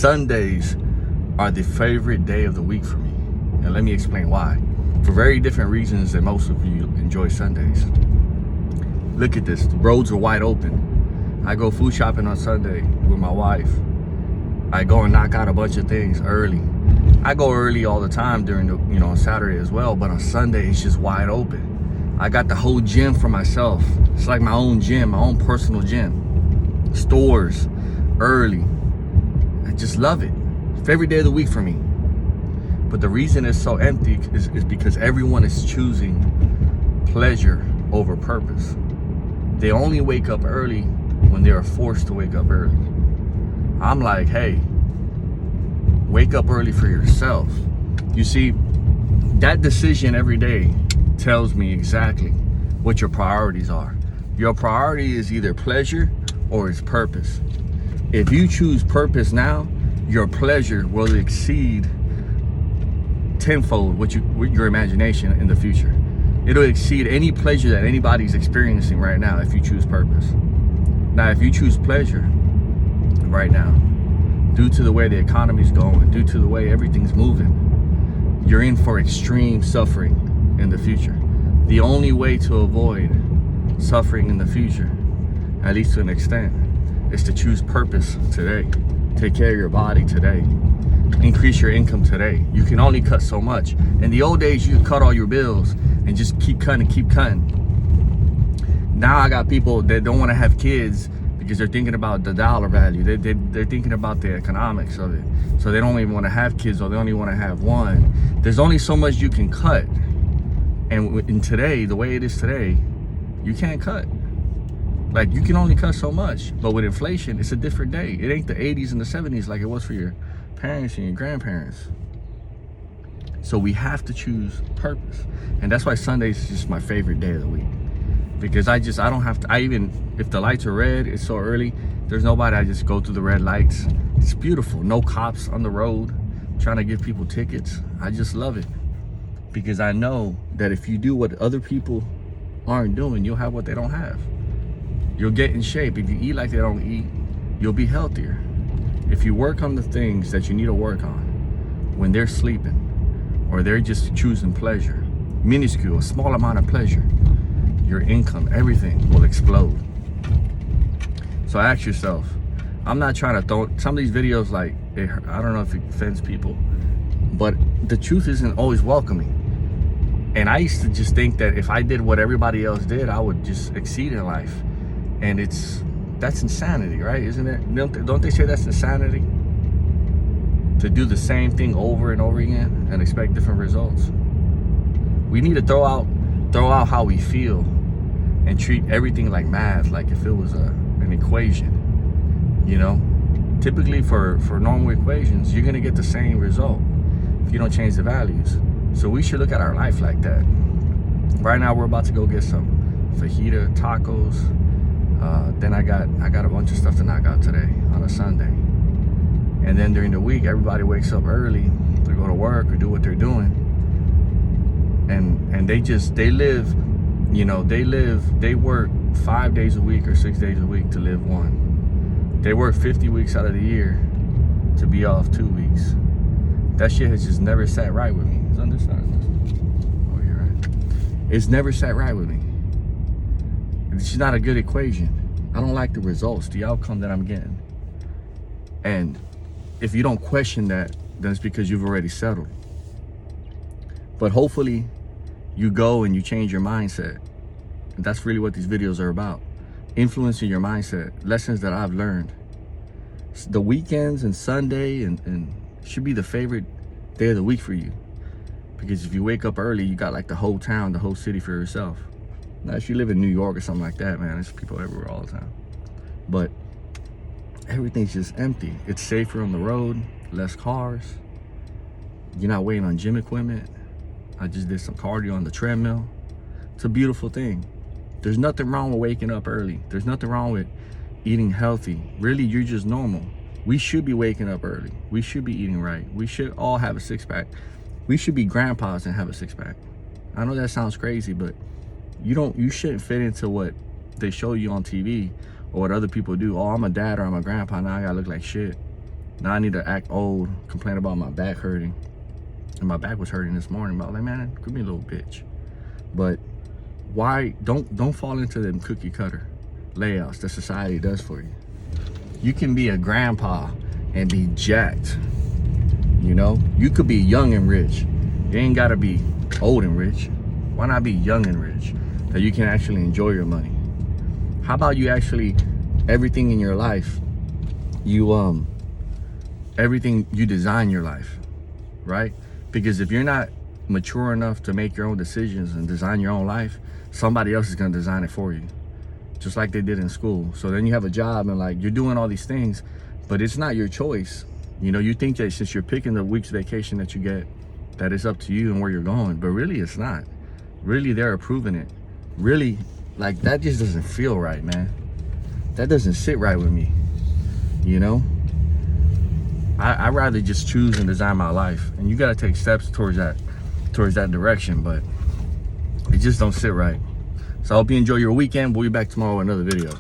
Sundays are the favorite day of the week for me. And let me explain why. For very different reasons than most of you enjoy Sundays. Look at this, the roads are wide open. I go food shopping on Sunday with my wife. I go and knock out a bunch of things early. I go early all the time during the, on Saturday as well, but on Sunday it's just wide open. I got the whole gym for myself. It's like my own gym, my own personal gym. Stores, early. I just love it. Favorite day of the week for me. But the reason it's so empty is because everyone is choosing pleasure over purpose. They only wake up early when they are forced to wake up early. I'm like, hey, wake up early for yourself. You see, that decision every day tells me exactly what your priorities are. Your priority is either pleasure or it's purpose. If you choose purpose now, your pleasure will exceed tenfold with your imagination in the future. It'll exceed any pleasure that anybody's experiencing right now if you choose purpose. Now, if you choose pleasure right now, due to the way the economy's going, due to the way everything's moving, you're in for extreme suffering in the future. The only way to avoid suffering in the future, at least to an extent, is to choose purpose today. Take care of your body today. Increase your income today. You can only cut so much. In the old days, you could cut all your bills and just keep cutting. Now I got people that don't want to have kids because they're thinking about the dollar value. They're thinking about the economics of it. So they don't even want to have kids, or they only want to have one. There's only so much you can cut. And in today, the way it is today, you can't cut. Like, you can only cut so much. But with inflation, it's a different day. It ain't the 80s and the 70s like it was for your parents and your grandparents. So we have to choose purpose. And that's why Sundays is just my favorite day of the week. Because I don't have to, if the lights are red, it's so early, there's nobody, I just go through the red lights. It's beautiful. No cops on the road trying to give people tickets. I just love it. Because I know that if you do what other people aren't doing, you'll have what they don't have. You'll get in shape. If you eat like they don't eat, you'll be healthier. If you work on the things that you need to work on when they're sleeping, or they're just choosing pleasure, minuscule, a small amount of pleasure, your income, everything will explode. So ask yourself, I'm not trying to throw some of these videos, like, I don't know if it offends people, but the truth isn't always welcoming. And I used to just think that if I did what everybody else did, I would just exceed in life. And that's insanity, right? Isn't it? Don't they say that's insanity? To do the same thing over and over again and expect different results. We need to throw out how we feel and treat everything like math, like if it was an equation. Typically for normal equations, you're gonna get the same result if you don't change the values. So we should look at our life like that. Right now we're about to go get some fajita tacos. Then I got a bunch of stuff to knock out today on a Sunday. And then during the week, everybody wakes up early to go to work or do what they're doing. And they work 5 days a week or 6 days a week to live one. They work 50 weeks out of the year to be off 2 weeks. That shit has just never sat right with me. It's on this side. Oh, you're right. It's never sat right with me. It's just not a good equation. I don't like the results, the outcome that I'm getting. And if you don't question that, then it's because you've already settled. But hopefully you go and you change your mindset. And that's really what these videos are about. Influencing your mindset, lessons that I've learned. The weekends and Sunday and should be the favorite day of the week for you. Because if you wake up early, you got like the whole town, the whole city for yourself. Now, if you live in New York or something like that, man, there's people everywhere all the time. But everything's just empty. It's safer on the road, less cars. You're not waiting on gym equipment. I just did some cardio on the treadmill. It's a beautiful thing. There's nothing wrong with waking up early. There's nothing wrong with eating healthy. Really, you're just normal. We should be waking up early. We should be eating right. We should all have a six-pack. We should be grandpas and have a six-pack. I know that sounds crazy, but you shouldn't fit into what they show you on TV or what other people do. Oh, I'm a dad or I'm a grandpa, now I gotta look like shit. Now I need to act old, complain about my back hurting. And my back was hurting this morning. But I was like, man, could be a little bitch. But why don't fall into them cookie cutter layouts that society does for you. You can be a grandpa and be jacked. You know, you could be young and rich. You ain't gotta be old and rich. Why not be young and rich? That you can actually enjoy your money. How about you actually, everything in your life, everything you design your life, right? Because if you're not mature enough to make your own decisions and design your own life, somebody else is gonna design it for you, just like they did in school. So then you have a job and like you're doing all these things, but it's not your choice. You know, you think that since you're picking the week's vacation that you get, that it's up to you and where you're going, but really it's not. Really, they're approving it. Really, like that just doesn't feel right, man. That doesn't sit right with me, you know? I'd rather just choose and design my life, and you gotta take steps towards that direction, but it just don't sit right. So I hope you enjoy your weekend. We'll be back tomorrow with another video.